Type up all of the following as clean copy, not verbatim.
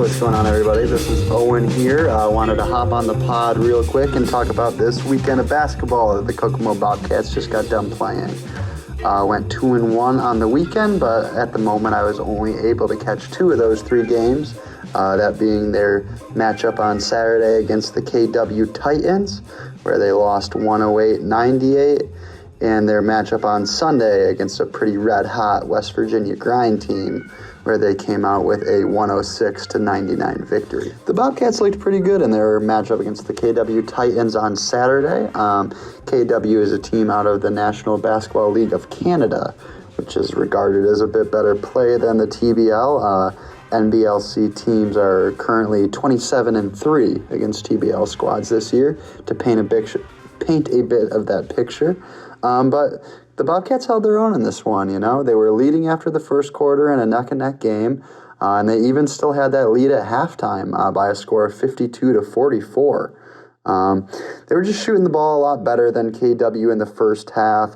what's going on, everybody? This is Owen here. I wanted to hop on the pod real quick and talk about this weekend of basketball that the Kokomo BobKats just got done playing. Went 2-1 on the weekend, but at the moment I was only able to catch 2 of those 3 games, that being their matchup on Saturday against the KW Titans, where they lost 108-98, and their matchup on Sunday against a pretty red-hot West Virginia grind team, where they came out with a 106-99 victory. The Bobcats looked pretty good in their matchup against the KW Titans on Saturday. KW is a team out of the National Basketball League of Canada, which is regarded as a bit better play than the TBL. NBLC teams are currently 27-3 against TBL squads this year, to paint a bit of that picture. But the Bobcats held their own in this one, you know. They were leading after the first quarter in a neck-and-neck game, and they even still had that lead at halftime by a score of 52-44. They were just shooting the ball a lot better than KW in the first half.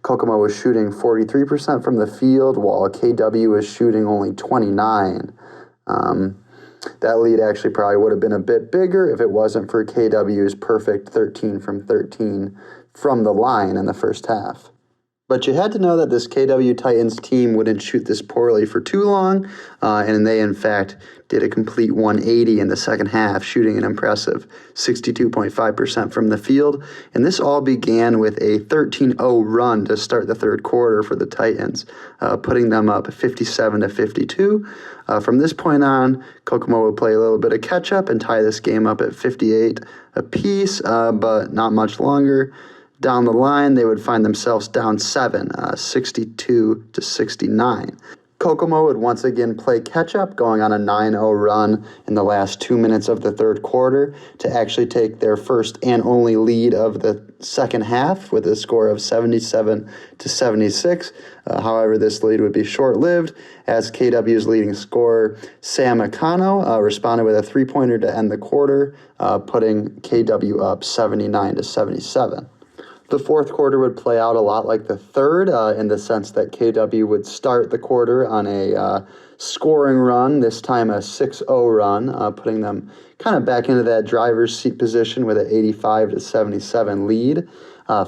Kokomo was shooting 43% from the field, while KW was shooting only 29%. That lead actually probably would have been a bit bigger if it wasn't for KW's perfect 13 from 13 from the line in the first half. But you had to know that this KW Titans team wouldn't shoot this poorly for too long, and they, in fact, did a complete 180 in the second half, shooting an impressive 62.5% from the field. And this all began with a 13-0 run to start the third quarter for the Titans, putting them up 57-52. From this point on, Kokomo would play a little bit of catch-up and tie this game up at 58 apiece, but not much longer. Down the line, they would find themselves down 7, 62-69. Kokomo would once again play catch-up, going on a 9-0 run in the last 2 minutes of the third quarter to actually take their first and only lead of the second half with a score of 77-76. However, this lead would be short-lived as KW's leading scorer, Sam Akano, responded with a three-pointer to end the quarter, putting KW up 79-77. The fourth quarter would play out a lot like the third, in the sense that KW would start the quarter on a scoring run, this time a 6-0 run, putting them kind of back into that driver's seat position with an 85-77 lead.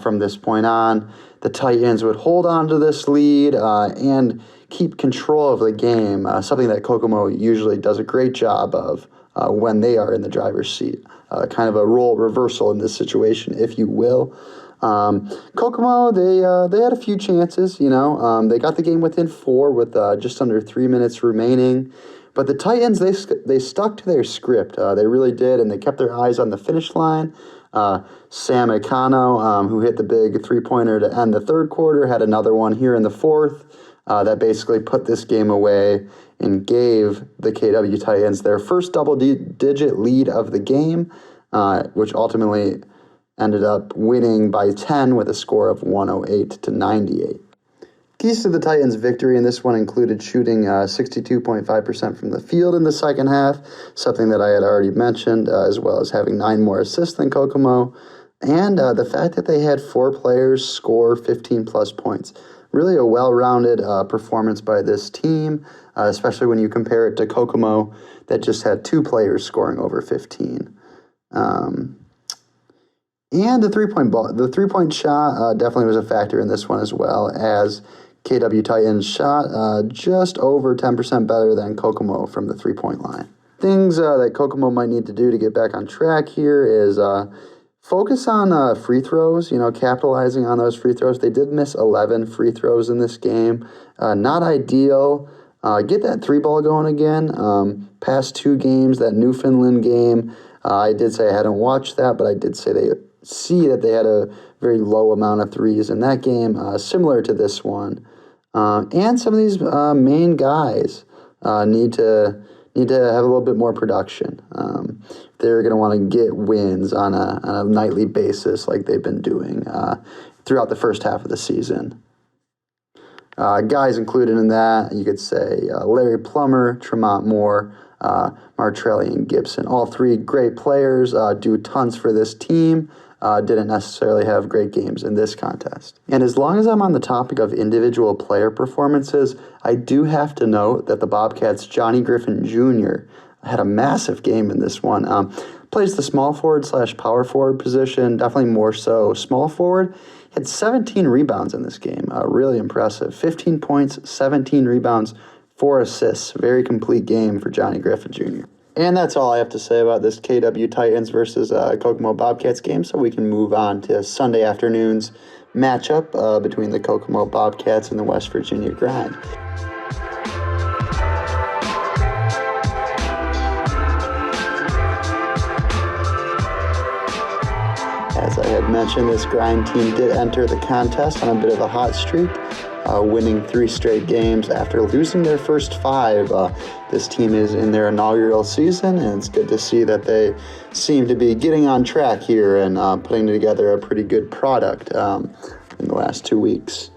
From this point on, the Titans would hold on to this lead and keep control of the game, something that Kokomo usually does a great job of when they are in the driver's seat. Kind of a role reversal in this situation, if you will. Kokomo, they had a few chances, you know. They got the game within 4 with just under 3 minutes remaining. But the Titans, they stuck to their script. They really did, and they kept their eyes on the finish line. Sam Akano, who hit the big three-pointer to end the third quarter, had another one here in the fourth that basically put this game away and gave the KW Titans their first double-digit lead of the game, which ultimately ended up winning by 10 with a score of 108-98. Keys to the Titans' victory in this one included shooting 62.5% from the field in the second half, something that I had already mentioned, as well as having 9 more assists than Kokomo, and the fact that they had 4 players score 15-plus points. Really a well-rounded performance by this team, especially when you compare it to Kokomo that just had 2 players scoring over 15. And the three-point shot definitely was a factor in this one as well, as KW Titans shot just over 10% better than Kokomo from the three-point line. Things that Kokomo might need to do to get back on track here is focus on free throws, you know, capitalizing on those free throws. They did miss 11 free throws in this game. Not ideal. Get that 3-ball going again. Past 2 games, that Newfoundland game, I did say I hadn't watched that, but I did say see that they had a very low amount of threes in that game, similar to this one. And some of these main guys need to have a little bit more production. They're going to want to get wins on a nightly basis like they've been doing throughout the first half of the season. Guys included in that, you could say Larry Plummer, Tremont Moore, Martrelli, and Gibson. All 3 great players, do tons for this team. Didn't necessarily have great games in this contest. And as long as I'm on the topic of individual player performances, I do have to note that the Bobcats' Johnny Griffin Jr. had a massive game in this one. Plays the small forward / power forward position, definitely more so small forward. Had 17 rebounds in this game, really impressive. 15 points, 17 rebounds, 4 assists. Very complete game for Johnny Griffin Jr. And that's all I have to say about this KW Titans versus Kokomo Bobcats game, so we can move on to Sunday afternoon's matchup between the Kokomo Bobcats and the West Virginia Grind. As I had mentioned, this Grind team did enter the contest on a bit of a hot streak, winning 3 straight games after losing their first 5. This team is in their inaugural season, and it's good to see that they seem to be getting on track here and putting together a pretty good product in the last 2 weeks.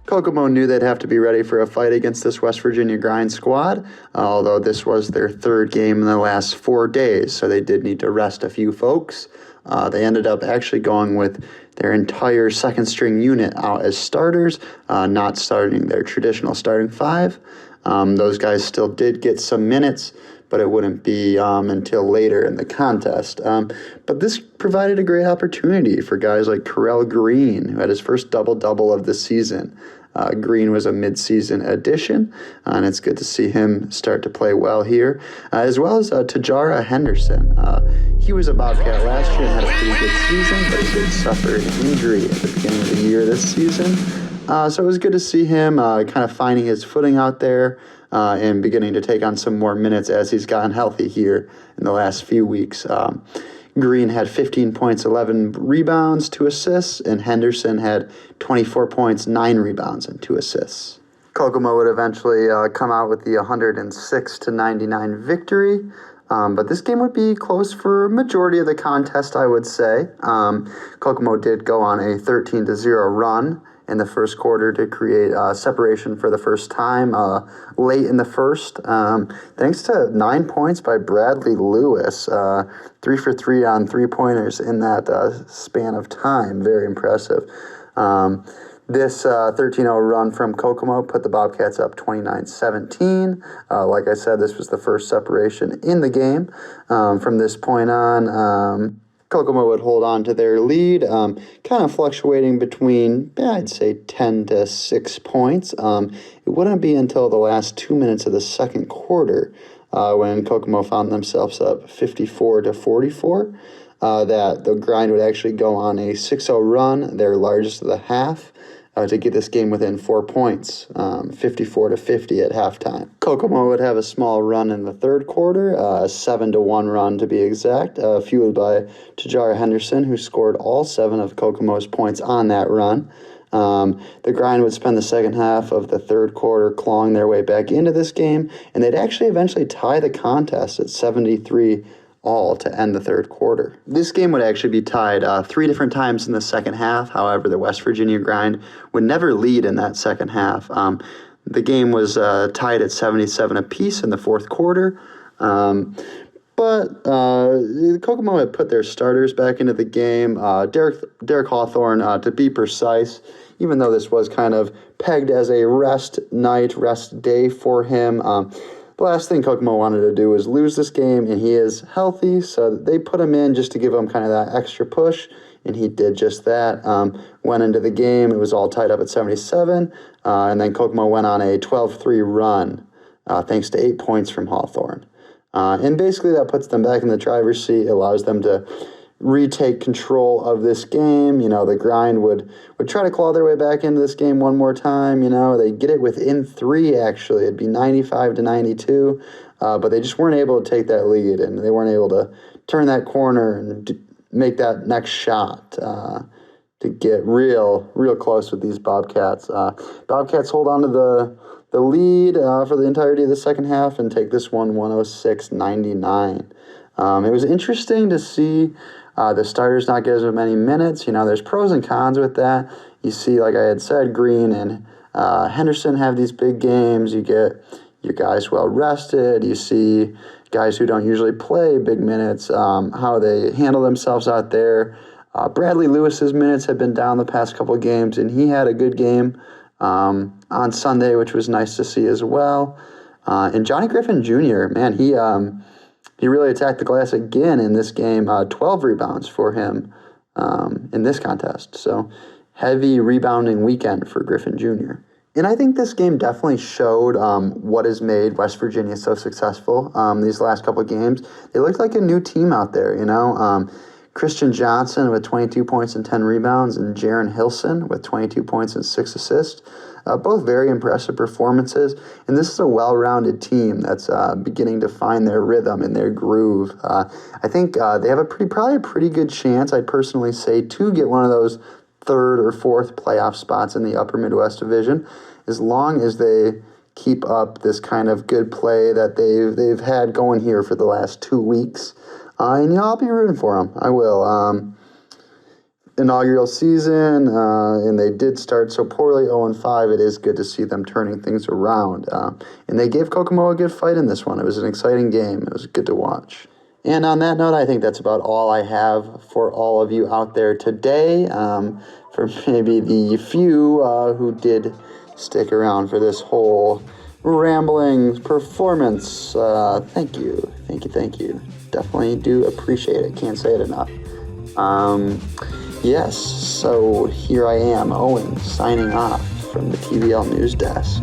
Kokomo knew they'd have to be ready for a fight against this West Virginia Grind squad, although this was their 3rd game in the last 4 days, so they did need to rest a few folks. They ended up actually going with their entire second-string unit out as starters, not starting their traditional starting 5. Those guys still did get some minutes, but it wouldn't be until later in the contest. But this provided a great opportunity for guys like Karel Green, who had his first double-double of the season. Green was a mid-season addition, and it's good to see him start to play well here, as well as Tajara Henderson. He was a Bobcat last year and had a pretty good season, but he did suffer an injury at the beginning of the year this season. So it was good to see him kind of finding his footing out there and beginning to take on some more minutes as he's gotten healthy here in the last few weeks. Green had 15 points, 11 rebounds, 2 assists, and Henderson had 24 points, 9 rebounds, and 2 assists. Kokomo would eventually come out with the 106-99 victory, but this game would be close for a majority of the contest, I would say. Kokomo did go on a 13-0 run in the first quarter to create separation for the first time late in the first, thanks to 9 points by Bradley Lewis, 3 for 3 on 3-pointers in that span of time. Very impressive. This 13-0 run from Kokomo put the Bobcats up 29-17. Like I said, this was the first separation in the game. From this point on, Kokomo would hold on to their lead, kind of fluctuating between, I'd say, 10 to 6 points. It wouldn't be until the last 2 minutes of the second quarter when Kokomo found themselves up 54-44 that the Grind would actually go on a 6-0 run, their largest of the half, to get this game within 4 points, 54-50 at halftime. Kokomo would have a small run in the third quarter, a 7-1 run to be exact, fueled by Tajara Henderson, who scored all 7 of Kokomo's points on that run. The Grind would spend the second half of the third quarter clawing their way back into this game, and they'd actually eventually tie the contest at 73 all to end the third quarter. This game would actually be tied 3 different times in the second half. However, the West Virginia Grind would never lead in that second half. The game was tied at 77 apiece in the fourth quarter. But Kokomo had put their starters back into the game. Derek Hawthorne, to be precise, even though this was kind of pegged as a rest day for him, the last thing Kokomo wanted to do was lose this game, and he is healthy, so they put him in just to give him kind of that extra push, and he did just that. Went into the game, it was all tied up at 77, and then Kokomo went on a 12-3 run, thanks to 8 points from Hawthorne. And basically that puts them back in the driver's seat, allows them to retake control of this game. The Grind would try to claw their way back into this game one more time. They get it within 3, actually. It'd be 95-92, but they just weren't able to take that lead, and they weren't able to turn that corner and make that next shot to get real close with these Bobcats. Bobcats hold on to the lead for the entirety of the second half and take this one 106-99. It was interesting to see the starters not get as many minutes. There's pros and cons with that. You see, like I had said, Green and Henderson have these big games. You get your guys well rested. You see guys who don't usually play big minutes, how they handle themselves out there. Bradley Lewis's minutes have been down the past couple of games, and he had a good game on Sunday, which was nice to see as well. And Johnny Griffin Jr., man, he really attacked the glass again in this game. 12 rebounds for him in this contest. So heavy rebounding weekend for Griffin Jr. And I think this game definitely showed what has made West Virginia so successful these last couple of games. They looked like a new team out there, you know. Christian Johnson with 22 points and 10 rebounds, and Jaron Hilson with 22 points and 6 assists. Both very impressive performances, and this is a well-rounded team that's beginning to find their rhythm and their groove. I think they have probably a pretty good chance, I'd personally say, to get one of those third or fourth playoff spots in the Upper Midwest Division, as long as they keep up this kind of good play that they've had going here for the last 2 weeks. And I'll be rooting for them. I will. Inaugural season, and they did start so poorly, 0-5. It is good to see them turning things around. And they gave Kokomo a good fight in this one. It was an exciting game. It was good to watch. And on that note, I think that's about all I have for all of you out there today. For maybe the few who did stick around for this whole rambling performance, thank you. Definitely do appreciate it. Can't say it enough. Yes, so here I am, Owen, signing off from the TVL News Desk.